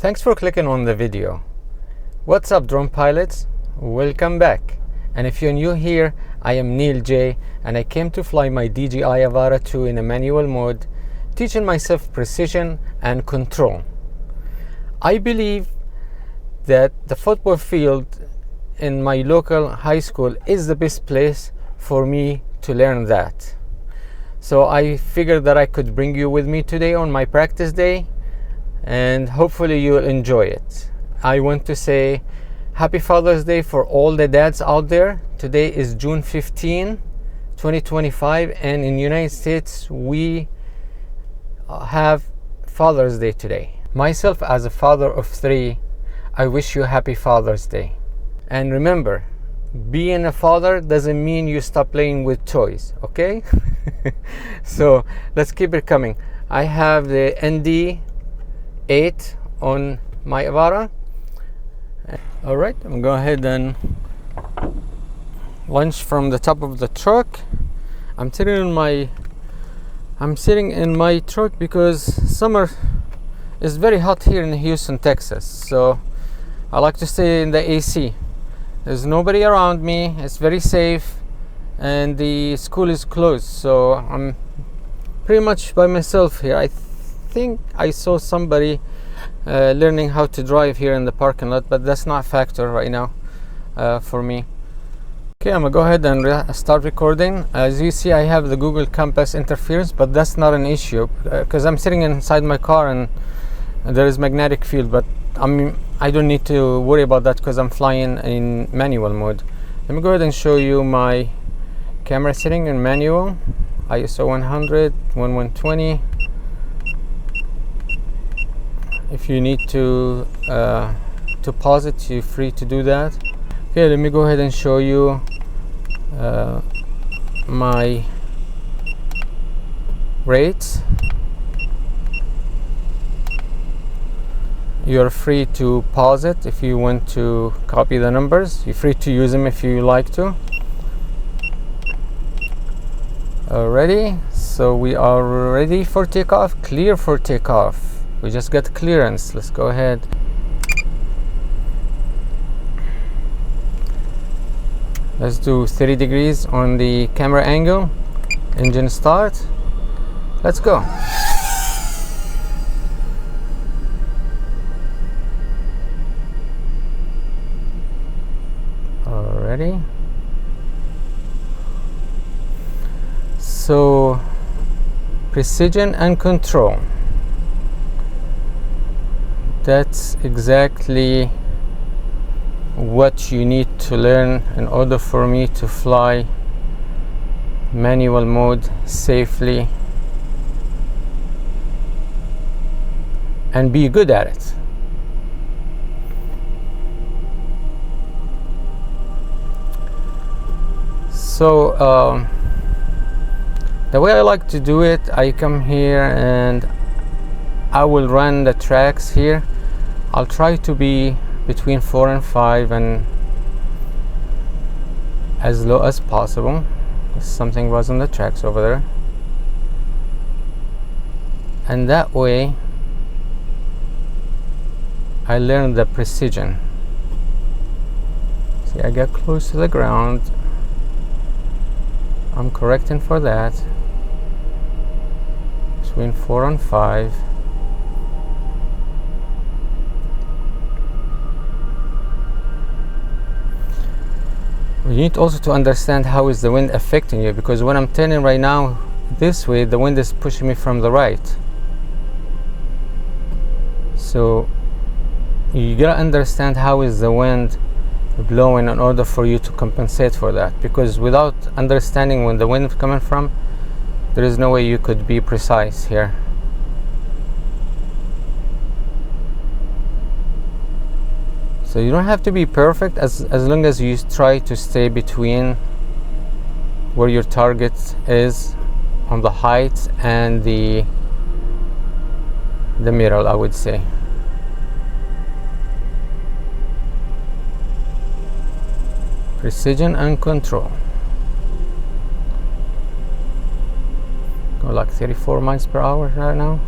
Thanks for clicking on the video. What's up, drone pilots? Welcome back. And if you're new here, I am Neil J, and I came to fly my DJI Avara 2 in a manual mode, teaching myself precision and control. I believe that the football field in my local high school is the best place for me to learn that. So I figured that I could bring you with me today on my practice day, and hopefully you'll enjoy it. I want to say Happy Father's Day for all the dads out there. Today is June 15, 2025, and in the United States we have Father's Day today. Myself, as a father of 3, I wish you Happy Father's Day. And remember, being a father doesn't mean you stop playing with toys, okay? So let's keep it coming. I have the ND8 on my Avara. All right, I'm gonna go ahead and launch from the top of the truck. I'm sitting in my truck because summer is very hot here in Houston, Texas. So I like to stay in the AC. There's nobody around me. It's very safe, and the school is closed, so I'm pretty much by myself here. I think I saw somebody learning how to drive here in the parking lot, but that's not a factor right now for me. Okay, I'm gonna go ahead and start recording. As you see, I have the Google Compass interference, but that's not an issue because I'm sitting inside my car and there is magnetic field, but I don't need to worry about that because I'm flying in manual mode. Let me go ahead and show you my camera setting in manual. ISO 100, 1120. If you need to pause it, you're free to do that. Okay, let me go ahead and show you my rates. You're free to pause it if you want to copy the numbers. You're free to use them if you like to. Alrighty, so we are ready for takeoff, clear for takeoff. We just got clearance. Let's go ahead. Let's do 30 degrees on the camera angle. Engine start. Let's go. Alrighty. So, precision and control. That's exactly what you need to learn in order for me to fly manual mode safely and be good at it. So the way I like to do it, I come here and I will run the tracks here. I'll try to be between 4 and 5 and as low as possible. Something was on the tracks over there, and that way I learned the precision. See, I got close to the ground. I'm correcting for that. Between 4 and 5. You need also to understand how is the wind affecting you, because when I'm turning right now this way, the wind is pushing me from the right. So you gotta understand how is the wind blowing in order for you to compensate for that, because without understanding when the wind is coming from, there is no way you could be precise here. So you don't have to be perfect as long as you try to stay between where your target is on the height and the middle, I would say. Precision and control. Go like 34 miles per hour right now.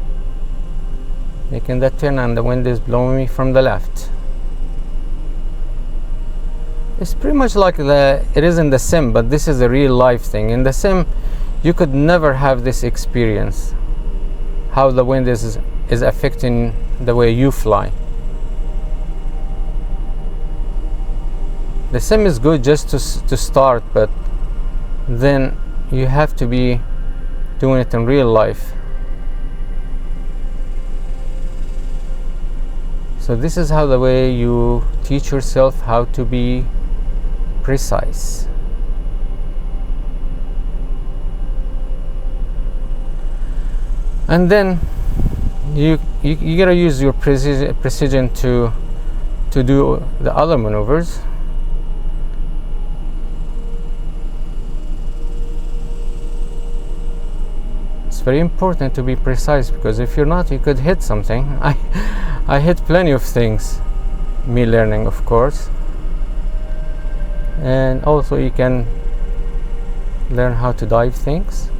making that turn, and the wind is blowing me from the left. It's pretty much like it is in the sim, but this is a real life thing. In the sim, you could never have this experience, how the wind is affecting the way you fly. The sim is good just to start, but then you have to be doing it in real life. So this is how the way you teach yourself how to be precise. And then you gotta use your precision to do the other maneuvers. It's very important to be precise, because if you're not, you could hit something. I hit plenty of things, me learning, of course. And also you can learn how to dive things.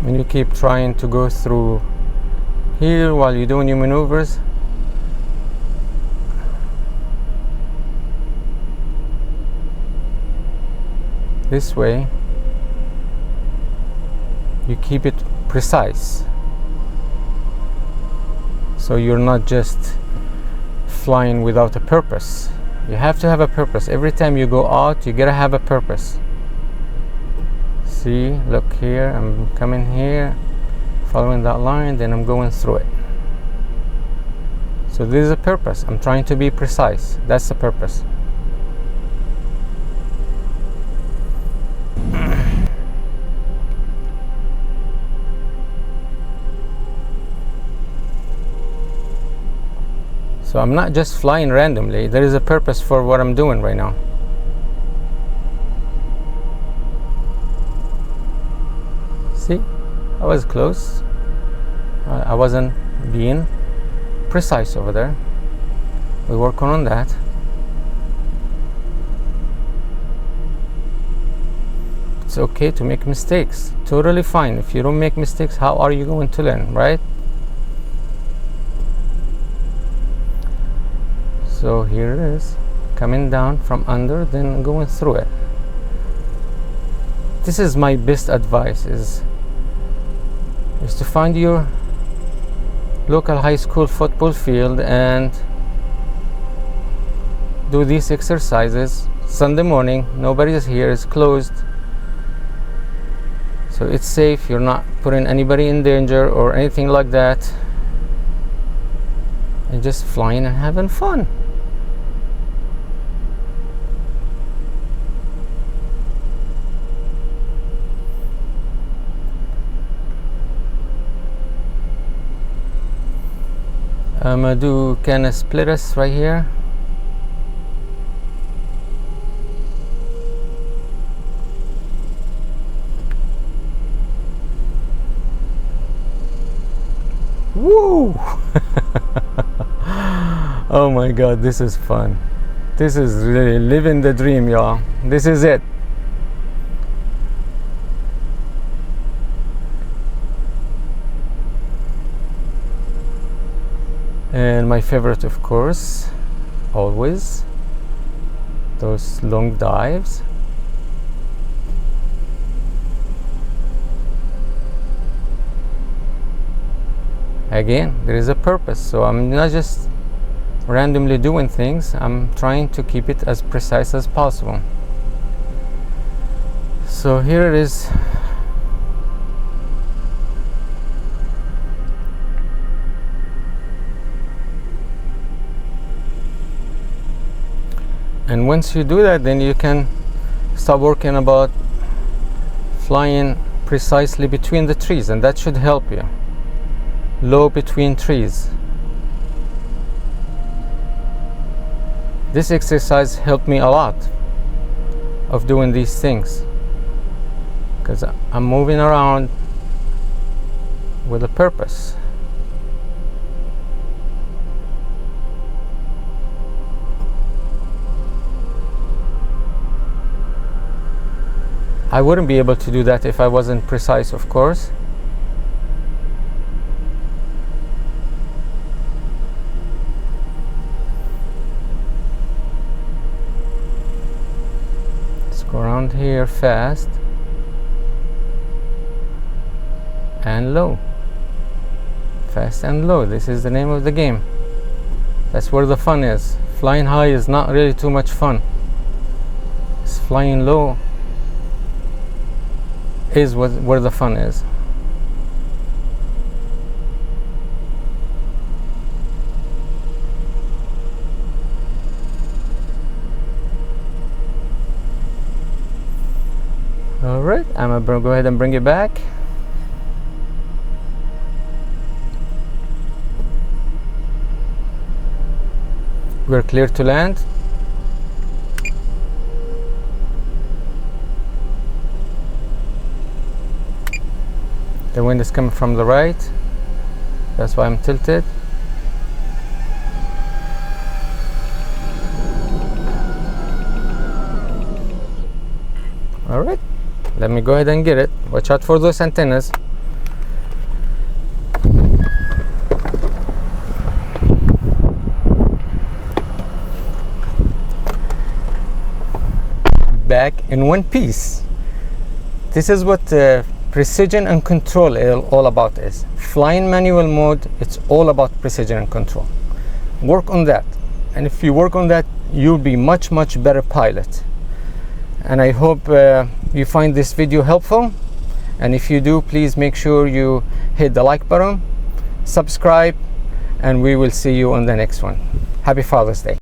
When you keep trying to go through here while you're doing your maneuvers, this way you keep it precise, so you're not just flying without a purpose. You have to have a purpose. Every time you go out, you gotta have a purpose. See, look here, I'm coming here, following that line, then I'm going through it. So this is a purpose. I'm trying to be precise. That's the purpose. So I'm not just flying randomly. There is a purpose for what I'm doing right now. See, I was close. I wasn't being precise over there. We're working on that. It's okay to make mistakes. Totally fine. If you don't make mistakes, how are you going to learn, right? So here it is, coming down from under, then going through it. This is my best advice, is to find your local high school football field and do these exercises. Sunday morning, nobody is here, it's closed, so it's safe. You're not putting anybody in danger or anything like that, and just flying and having fun. I'm gonna do kind of split us right here. Woo! Oh my god, this is fun. This is really living the dream, y'all. This is it. And my favorite, of course, always, those long dives. Again, there is a purpose, so I'm not just randomly doing things. I'm trying to keep it as precise as possible. So here it is. And once you do that, then you can start working about flying precisely between the trees, and that should help you. Low between trees. This exercise helped me a lot of doing these things, because I'm moving around with a purpose. I wouldn't be able to do that if I wasn't precise, of course. Let's go around here fast and low. Fast and low. This is the name of the game. That's where the fun is. Flying high is not really too much fun. It's flying low is where the fun is. Alright, I'm gonna go ahead and bring it back. We're clear to land. The wind is coming from the right. That's why I'm tilted. Alright, let me go ahead and get it. Watch out for those antennas. Back in one piece. This is what precision and control all about is. Flying manual mode, it's all about precision and control. Work on that, and if you work on that, you'll be much better pilot. And I hope you find this video helpful, and if you do, please make sure you hit the like button, subscribe, and we will see you on the next one. Happy Father's Day.